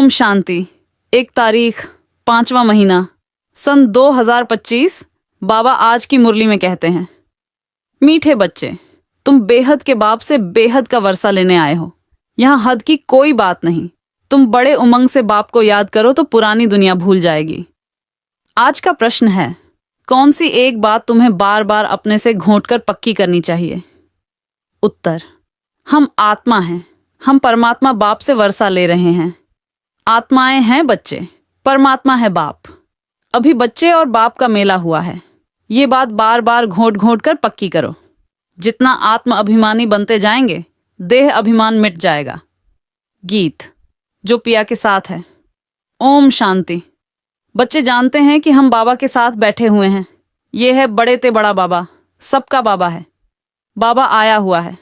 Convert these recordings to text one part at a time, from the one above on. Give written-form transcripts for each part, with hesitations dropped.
ओम शांति। 1 तारीख 5वां महीना सन 2025। बाबा आज की मुरली में कहते हैं, मीठे बच्चे, तुम बेहद के बाप से बेहद का वर्षा लेने आए हो। यहाँ हद की कोई बात नहीं। तुम बड़े उमंग से बाप को याद करो तो पुरानी दुनिया भूल जाएगी। आज का प्रश्न है, कौन सी एक बात तुम्हें बार बार अपने से घोंटकर पक्की करनी चाहिए? उत्तर, हम आत्मा हैं। हम परमात्मा बाप से वर्षा ले रहे हैं। आत्माएं हैं बच्चे, परमात्मा है बाप। अभी बच्चे और बाप का मेला हुआ है। ये बात बार बार घोंट घोंट कर पक्की करो। जितना आत्म अभिमानी बनते जाएंगे, देह अभिमान मिट जाएगा। गीत जो पिया के साथ है। ओम शांति। बच्चे जानते हैं कि हम बाबा के साथ बैठे हुए हैं। ये है बड़े ते बड़ा बाबा, सबका बाबा है। बाबा आया हुआ है।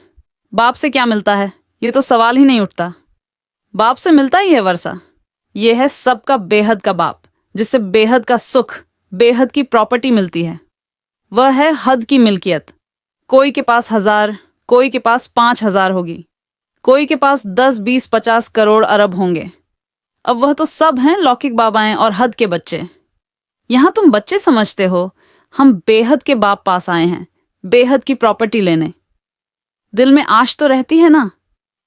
बाप से क्या मिलता है, ये तो सवाल ही नहीं उठता। बाप से मिलता ही है वर्षा। ये है सबका बेहद का बाप, जिससे बेहद का सुख, बेहद की प्रॉपर्टी मिलती है। वह है हद की मिल्कियत। कोई के पास 1000, कोई के पास 5000 होगी, कोई के पास 10, 20, 50 करोड़ अरब होंगे। अब वह तो सब हैं लौकिक बाबाएं और हद के बच्चे। यहां तुम बच्चे समझते हो, हम बेहद के बाप पास आए हैं, बेहद की प्रॉपर्टी लेने। दिल में आश तो रहती है ना।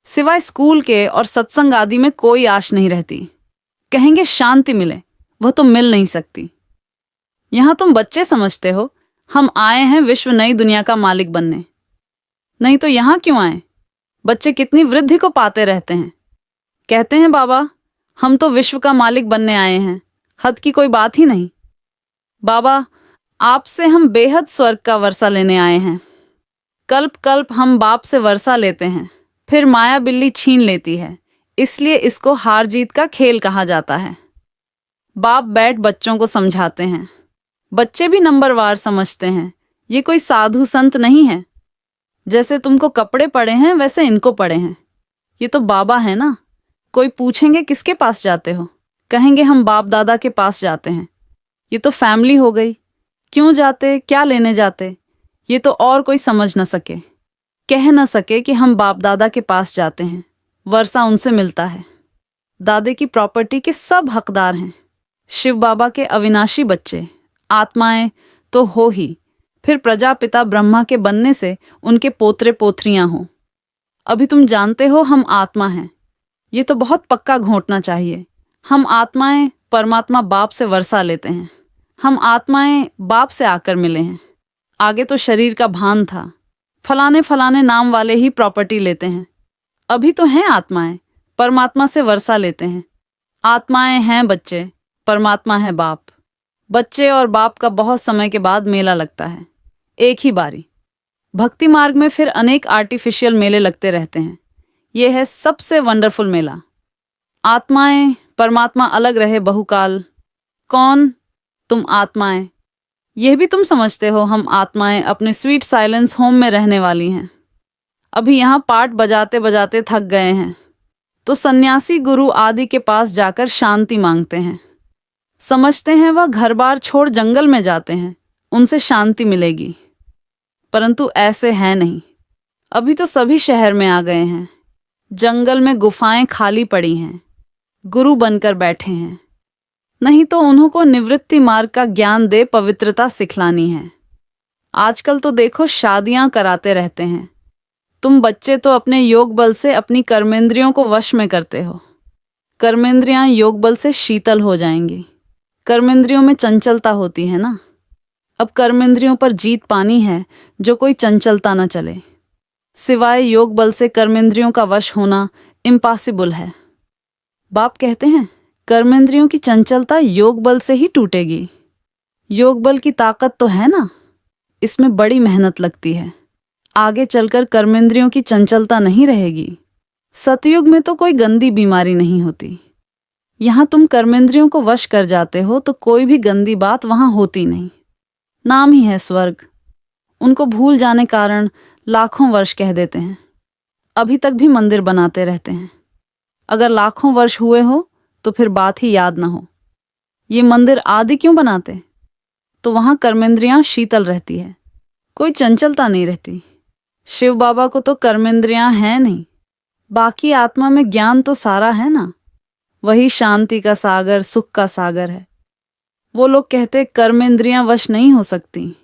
सिवाय स्कूल के और सत्संग आदि में कोई आश नहीं रहती। कहेंगे शांति मिले, वह तो मिल नहीं सकती। यहां तुम बच्चे समझते हो, हम आए हैं विश्व नई दुनिया का मालिक बनने। नहीं तो यहां क्यों आए? बच्चे कितनी वृद्धि को पाते रहते हैं। कहते हैं बाबा, हम तो विश्व का मालिक बनने आए हैं, हद की कोई बात ही नहीं। बाबा, आपसे हम बेहद स्वर्ग का वर्षा लेने आए हैं। कल्प कल्प हम बाप से वर्षा लेते हैं, फिर माया बिल्ली छीन लेती है। इसलिए इसको हार जीत का खेल कहा जाता है। बाप बैठ बच्चों को समझाते हैं। बच्चे भी नंबरवार समझते हैं। ये कोई साधु संत नहीं है। जैसे तुमको कपड़े पड़े हैं, वैसे इनको पड़े हैं। ये तो बाबा है ना। कोई पूछेंगे किसके पास जाते हो, कहेंगे हम बाप दादा के पास जाते हैं। ये तो फैमिली हो गई। क्यों जाते, क्या लेने जाते, ये तो और कोई समझ न सके, कह न सके कि हम बाप दादा के पास जाते हैं। वर्षा उनसे मिलता है। दादे की प्रॉपर्टी के सब हकदार हैं। शिव बाबा के अविनाशी बच्चे, आत्माएं तो हो ही, फिर प्रजापिता ब्रह्मा के बनने से उनके पोतरे पोथरियां हो। अभी तुम जानते हो हम आत्मा हैं। ये तो बहुत पक्का घोंटना चाहिए। हम आत्माएं परमात्मा बाप से वर्षा लेते हैं। हम आत्माएं बाप से आकर मिले हैं। आगे तो शरीर का भान था। फलाने फलाने नाम वाले ही प्रॉपर्टी लेते हैं। अभी तो हैं आत्माएं, परमात्मा से वर्षा लेते हैं। आत्माएं हैं बच्चे, परमात्मा है बाप। बच्चे और बाप का बहुत समय के बाद मेला लगता है, एक ही बारी। भक्ति मार्ग में फिर अनेक आर्टिफिशियल मेले लगते रहते हैं। यह है सबसे वंडरफुल मेला। आत्माएं परमात्मा अलग रहे बहुकाल। कौन? तुम आत्माएं। यह भी तुम समझते हो, हम आत्माएं अपने स्वीट साइलेंस होम में रहने वाली हैं। अभी यहाँ पाठ बजाते बजाते थक गए हैं, तो सन्यासी गुरु आदि के पास जाकर शांति मांगते हैं। समझते हैं वह घर बार छोड़ जंगल में जाते हैं, उनसे शांति मिलेगी। परंतु ऐसे है नहीं। अभी तो सभी शहर में आ गए हैं। जंगल में गुफाएं खाली पड़ी हैं। गुरु बनकर बैठे हैं। नहीं तो उन्हों को निवृत्ति मार्ग का ज्ञान दे पवित्रता सिखलानी है। आजकल तो देखो शादियां कराते रहते हैं। तुम बच्चे तो अपने योग बल से अपनी कर्मेंद्रियों को वश में करते हो। कर्मेंद्रियां योग बल से शीतल हो जाएंगी। कर्मेंद्रियों में चंचलता होती है ना। अब कर्मेंद्रियों पर जीत पानी है, जो कोई चंचलता न चले। सिवाय योग बल से कर्मेंद्रियों का वश होना इम्पॉसिबल है। बाप कहते हैं, कर्मेंद्रियों की चंचलता योग बल से ही टूटेगी। योग बल की ताकत तो है ना, इसमें बड़ी मेहनत लगती है। आगे चलकर कर्मेंद्रियों की चंचलता नहीं रहेगी। सतयुग में तो कोई गंदी बीमारी नहीं होती। यहाँ तुम कर्मेंद्रियों को वश कर जाते हो तो कोई भी गंदी बात वहाँ होती नहीं। नाम ही है स्वर्ग। उनको भूल जाने कारण लाखों वर्ष कह देते हैं। अभी तक भी मंदिर बनाते रहते हैं। अगर लाखों वर्ष हुए हो तो फिर बात ही याद ना हो। ये मंदिर आदि क्यों बनाते? तो वहाँ कर्मेंद्रियाँ शीतल रहती है, कोई चंचलता नहीं रहती। शिव बाबा को तो कर्मेंद्रियाँ हैं नहीं। बाकी आत्मा में ज्ञान तो सारा है ना। वही शांति का सागर, सुख का सागर है। वो लोग कहते कर्मेंद्रियां वश नहीं हो सकती।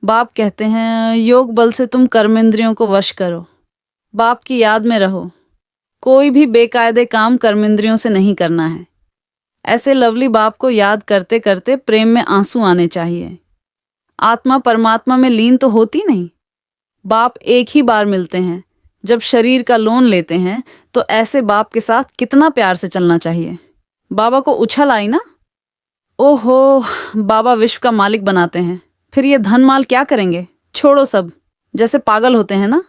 बाप कहते हैं योग बल से तुम कर्मेंद्रियों को वश करो। बाप की याद में रहो। कोई भी बेकायदे काम कर्मेंद्रियों से नहीं करना है। ऐसे लवली बाप को याद करते करते प्रेम में आंसू आने चाहिए। आत्मा परमात्मा में लीन तो होती नहीं। बाप एक ही बार मिलते हैं। जब शरीर का लोन लेते हैं तो ऐसे बाप के साथ कितना प्यार से चलना चाहिए। बाबा को उछल आई ना। ओहो, बाबा विश्व का मालिक बनाते हैं, फिर ये धन माल क्या करेंगे? छोड़ो सब, जैसे पागल होते हैं ना।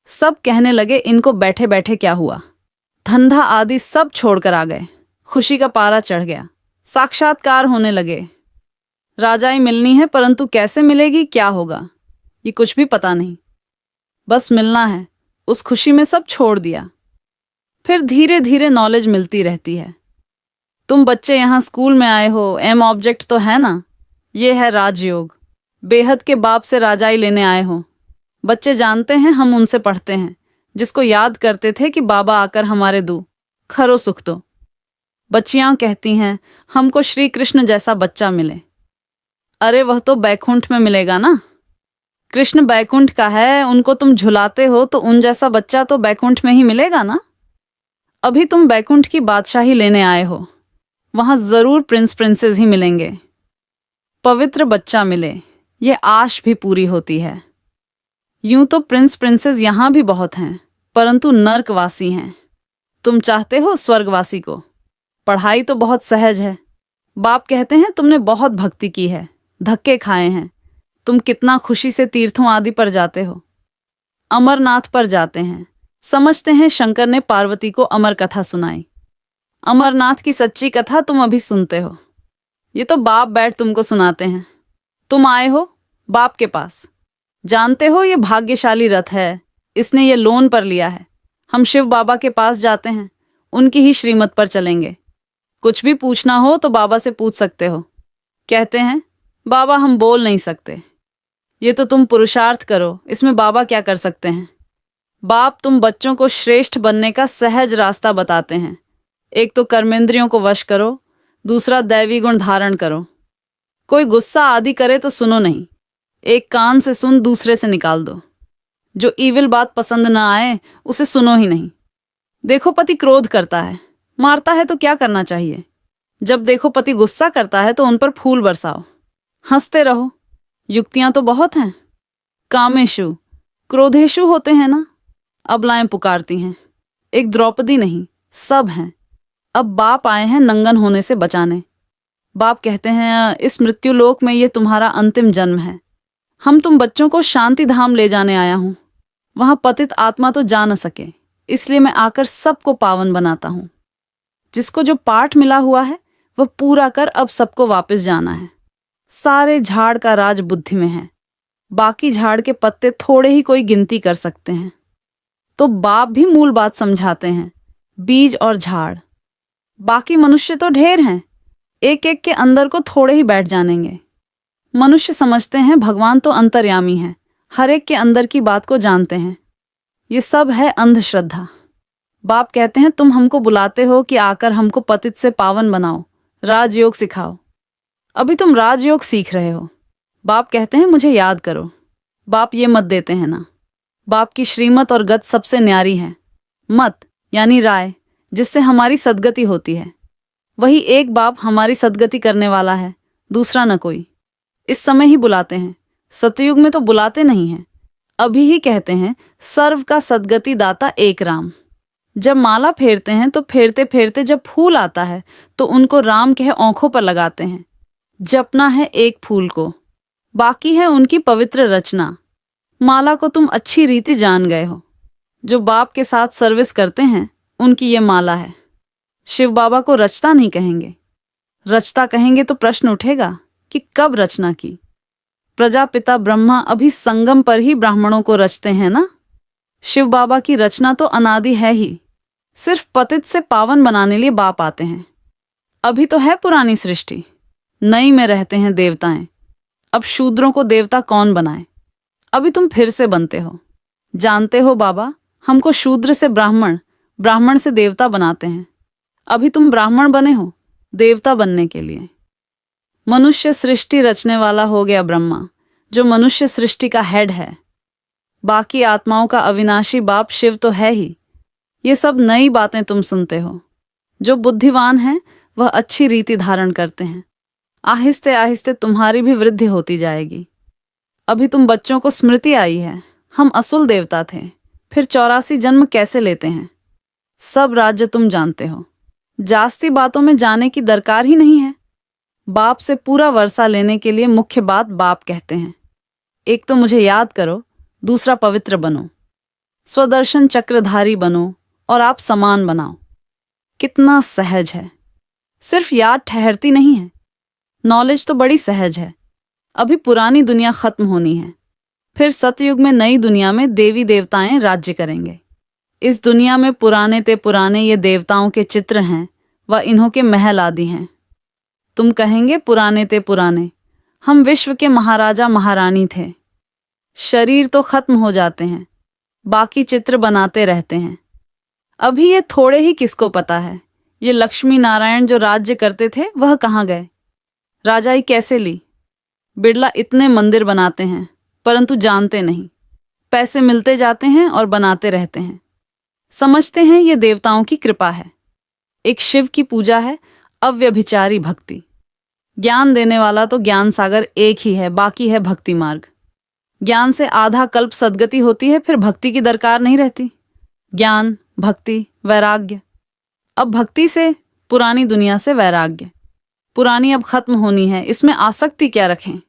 सब कहने लगे इनको बैठे बैठे क्या हुआ। धंधा आदि सब छोड़कर आ गए। खुशी का पारा चढ़ गया। साक्षात्कार होने लगे। राजाई मिलनी है, परंतु कैसे मिलेगी, क्या होगा, ये कुछ भी पता नहीं। बस मिलना है। उस खुशी में सब छोड़ दिया। फिर धीरे धीरे नॉलेज मिलती रहती है। तुम बच्चे यहाँ स्कूल में आए हो, एम ऑब्जेक्ट तो है ना। ये है राजयोग। बेहद के बाप से राजाई लेने आए हो। बच्चे जानते हैं हम उनसे पढ़ते हैं, जिसको याद करते थे कि बाबा आकर हमारे दू खरो सुख दो। बच्चियां कहती हैं हमको श्री कृष्ण जैसा बच्चा मिले। अरे वह तो बैकुंठ में मिलेगा ना। कृष्ण बैकुंठ का है, उनको तुम झुलाते हो तो उन जैसा बच्चा तो बैकुंठ में ही मिलेगा ना। अभी तुम बैकुंठ की बादशाही लेने आए हो। वहां जरूर प्रिंस प्रिंसेस ही मिलेंगे। पवित्र बच्चा मिले, ये आश भी पूरी होती है। यूं तो प्रिंस प्रिंसेस यहां भी बहुत हैं, परंतु नर्कवासी हैं। तुम चाहते हो स्वर्गवासी को। पढ़ाई तो बहुत सहज है। बाप कहते हैं तुमने बहुत भक्ति की है, धक्के खाए हैं। तुम कितना खुशी से तीर्थों आदि पर जाते हो। अमरनाथ पर जाते हैं। समझते हैं शंकर ने पार्वती को अमर कथा सुनाई। अमरनाथ की सच्ची कथा तुम अभी सुनते हो। ये तो बाप बैठ तुमको सुनाते हैं। तुम आए हो बाप के पास। जानते हो ये भाग्यशाली रथ है, इसने ये लोन पर लिया है। हम शिव बाबा के पास जाते हैं, उनकी ही श्रीमत पर चलेंगे। कुछ भी पूछना हो तो बाबा से पूछ सकते हो। कहते हैं बाबा हम बोल नहीं सकते। ये तो तुम पुरुषार्थ करो, इसमें बाबा क्या कर सकते हैं। बाप तुम बच्चों को श्रेष्ठ बनने का सहज रास्ता बताते हैं। एक तो कर्मेंद्रियों को वश करो, दूसरा दैवी गुण धारण करो। कोई गुस्सा आदि करे तो सुनो नहीं। एक कान से सुन, दूसरे से निकाल दो। जो ईविल बात पसंद ना आए उसे सुनो ही नहीं। देखो पति क्रोध करता है, मारता है तो क्या करना चाहिए। जब देखो पति गुस्सा करता है तो उन पर फूल बरसाओ, हंसते रहो। युक्तियां तो बहुत हैं। कामेशु क्रोधेशु होते हैं ना। अबलाएं पुकारती हैं, एक द्रौपदी नहीं, सब हैं। अब बाप आए हैं नंगन होने से बचाने। बाप कहते हैं इस मृत्यु लोक में ये तुम्हारा अंतिम जन्म है। हम तुम बच्चों को शांति धाम ले जाने आया हूं। वहां पतित आत्मा तो जा न सके, इसलिए मैं आकर सबको पावन बनाता हूं। जिसको जो पाठ मिला हुआ है वह पूरा कर अब सबको वापस जाना है। सारे झाड़ का राज बुद्धि में है। बाकी झाड़ के पत्ते थोड़े ही कोई गिनती कर सकते हैं। तो बाप भी मूल बात समझाते हैं, बीज और झाड़। बाकी मनुष्य तो ढेर हैं, एक एक के अंदर को थोड़े ही बैठ जानेंगे। मनुष्य समझते हैं भगवान तो अंतर्यामी है, हर एक के अंदर की बात को जानते हैं। ये सब है अंधश्रद्धा। बाप कहते हैं तुम हमको बुलाते हो कि आकर हमको पतित से पावन बनाओ, राजयोग सिखाओ। अभी तुम राजयोग सीख रहे हो। बाप कहते हैं मुझे याद करो। बाप ये मत देते हैं ना। बाप की श्रीमत और गत सबसे न्यारी है। मत यानी राय, जिससे हमारी सद्गति होती है। वही एक बाप हमारी सद्गति करने वाला है, दूसरा न कोई। इस समय ही बुलाते हैं, सतयुग में तो बुलाते नहीं हैं। अभी ही कहते हैं सर्व का सद्गति दाता एक राम। जब माला फेरते हैं तो फेरते फेरते जब फूल आता है तो उनको राम कह आंखों पर लगाते हैं। जपना है एक फूल को, बाकी है उनकी पवित्र रचना। माला को तुम अच्छी रीति जान गए हो। जो बाप के साथ सर्विस करते हैं उनकी ये माला है। शिव बाबा को रचता नहीं कहेंगे। रचता कहेंगे तो प्रश्न उठेगा कि कब रचना की। प्रजापिता ब्रह्मा अभी संगम पर ही ब्राह्मणों को रचते हैं ना। शिव बाबा की रचना तो अनादि है ही। सिर्फ पतित से पावन बनाने लिए बाप आते हैं। अभी तो है पुरानी सृष्टि, नई में रहते हैं देवताएं। अब शूद्रों को देवता कौन बनाए। अभी तुम फिर से बनते हो। जानते हो बाबा हमको शूद्र से ब्राह्मण, ब्राह्मण से देवता बनाते हैं। अभी तुम ब्राह्मण बने हो देवता बनने के लिए। मनुष्य सृष्टि रचने वाला हो गया ब्रह्मा, जो मनुष्य सृष्टि का हेड है। बाकी आत्माओं का अविनाशी बाप शिव तो है ही। ये सब नई बातें तुम सुनते हो। जो बुद्धिमान हैं वह अच्छी रीति धारण करते हैं। आहिस्ते आहिस्ते तुम्हारी भी वृद्धि होती जाएगी। अभी तुम बच्चों को स्मृति आई है, हम असुल देवता थे, फिर 84 जन्म कैसे लेते हैं। सब राज्य तुम जानते हो। जास्ती बातों में जाने की दरकार ही नहीं है। बाप से पूरा वर्षा लेने के लिए मुख्य बात बाप कहते हैं। एक तो मुझे याद करो, दूसरा पवित्र बनो, स्वदर्शन चक्रधारी बनो और आप समान बनाओ। कितना सहज है। सिर्फ याद ठहरती नहीं है। नॉलेज तो बड़ी सहज है। अभी पुरानी दुनिया खत्म होनी है, फिर सतयुग में नई दुनिया में देवी देवताएं राज्य करेंगे। इस दुनिया में पुराने ते पुराने ये देवताओं के चित्र हैं व इन्हों के महल आदि हैं। तुम कहेंगे पुराने ते पुराने, हम विश्व के महाराजा महारानी थे। शरीर तो खत्म हो जाते हैं, बाकी चित्र बनाते रहते हैं। अभी ये थोड़े ही किसको पता है, ये लक्ष्मी नारायण जो राज्य करते थे वह कहाँ गए। राजाई कैसे ली। बिड़ला इतने मंदिर बनाते हैं परंतु जानते नहीं। पैसे मिलते जाते हैं और बनाते रहते हैं। समझते हैं ये देवताओं की कृपा है। एक शिव की पूजा है, अव्यभिचारी भक्ति। ज्ञान देने वाला तो ज्ञान सागर एक ही है, बाकी है भक्ति मार्ग। ज्ञान से आधा कल्प सदगति होती है, फिर भक्ति की दरकार नहीं रहती। ज्ञान, भक्ति, वैराग्य। अब भक्ति से पुरानी दुनिया से वैराग्य। पुरानी अब खत्म होनी है, इसमें आसक्ति क्या रखें।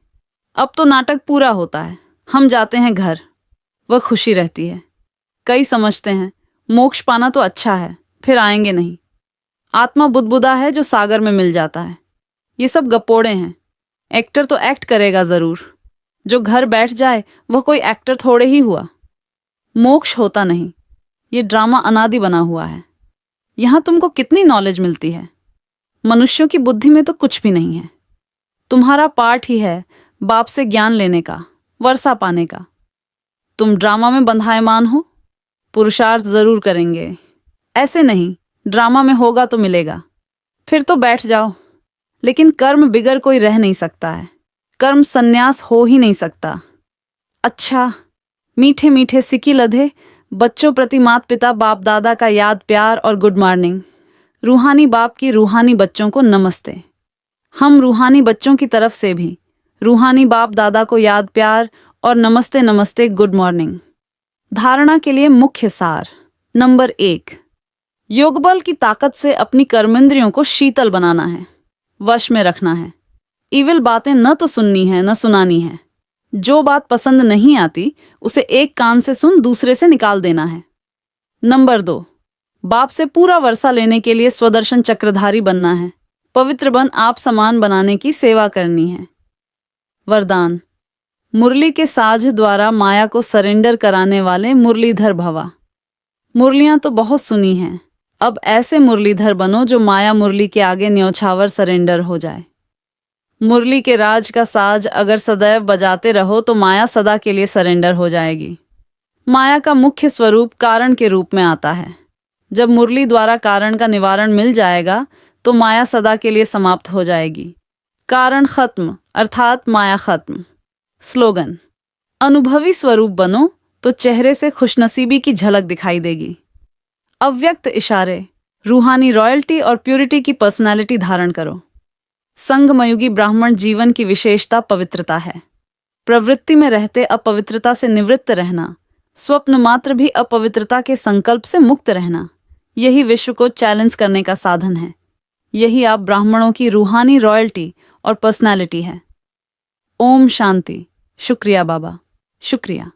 अब तो नाटक पूरा होता है, हम जाते हैं घर, वह खुशी रहती है। कई समझते हैं मोक्ष पाना तो अच्छा है, फिर आएंगे नहीं। आत्मा बुदबुदा है जो सागर में मिल जाता है। ये सब गपोड़े हैं। एक्टर तो एक्ट करेगा जरूर। जो घर बैठ जाए वह कोई एक्टर थोड़े ही हुआ। मोक्ष होता नहीं, ये ड्रामा अनादि बना हुआ है। यहां तुमको कितनी नॉलेज मिलती है। मनुष्यों की बुद्धि में तो कुछ भी नहीं है। तुम्हारा पार्ट ही है बाप से ज्ञान लेने का, वर्षा पाने का। तुम ड्रामा में बंधायमान हो। पुरुषार्थ जरूर करेंगे, ऐसे नहीं ड्रामा में होगा तो मिलेगा, फिर तो बैठ जाओ। लेकिन कर्म बिगर कोई रह नहीं सकता है। कर्म संन्यास हो ही नहीं सकता। अच्छा, मीठे मीठे सिकी लधे बच्चों प्रति माता पिता बाप दादा का याद प्यार और गुड मॉर्निंग। रूहानी बाप की रूहानी बच्चों को नमस्ते। हम रूहानी बच्चों की तरफ से भी रूहानी बाप दादा को याद प्यार और नमस्ते नमस्ते गुड मॉर्निंग। धारणा के लिए मुख्य सार। नंबर 1, योगबल की ताकत से अपनी कर्मेंद्रियों को शीतल बनाना है, वश में रखना है। इविल बातें न तो सुननी है न सुनानी है। जो बात पसंद नहीं आती उसे एक कान से सुन दूसरे से निकाल देना है। नंबर 2, बाप से पूरा वर्षा लेने के लिए स्वदर्शन चक्रधारी बनना है। पवित्र बन आप समान बनाने की सेवा करनी है। वरदान, मुरली के साज द्वारा माया को सरेंडर कराने वाले मुरलीधर भवा। मुरलियां तो बहुत सुनी हैं, अब ऐसे मुरलीधर बनो जो माया मुरली के आगे न्यौछावर सरेंडर हो जाए। मुरली के राज का साज अगर सदैव बजाते रहो तो माया सदा के लिए सरेंडर हो जाएगी। माया का मुख्य स्वरूप कारण के रूप में आता है। जब मुरली द्वारा कारण का निवारण मिल जाएगा तो माया सदा के लिए समाप्त हो जाएगी। कारण खत्म अर्थात माया खत्म। स्लोगन, अनुभवी स्वरूप बनो तो चेहरे से खुशनसीबी की झलक दिखाई देगी। अव्यक्त इशारे, रूहानी रॉयल्टी और प्यूरिटी की पर्सनालिटी धारण करो। संगमयुगी ब्राह्मण जीवन की विशेषता पवित्रता है। प्रवृत्ति में रहते अपवित्रता से निवृत्त रहना, स्वप्न मात्र भी अपवित्रता के संकल्प से मुक्त रहना, यही विश्व को चैलेंज करने का साधन है। यही आप ब्राह्मणों की रूहानी रॉयल्टी और पर्सनालिटी है। ओम शांति। शुक्रिया बाबा, शुक्रिया।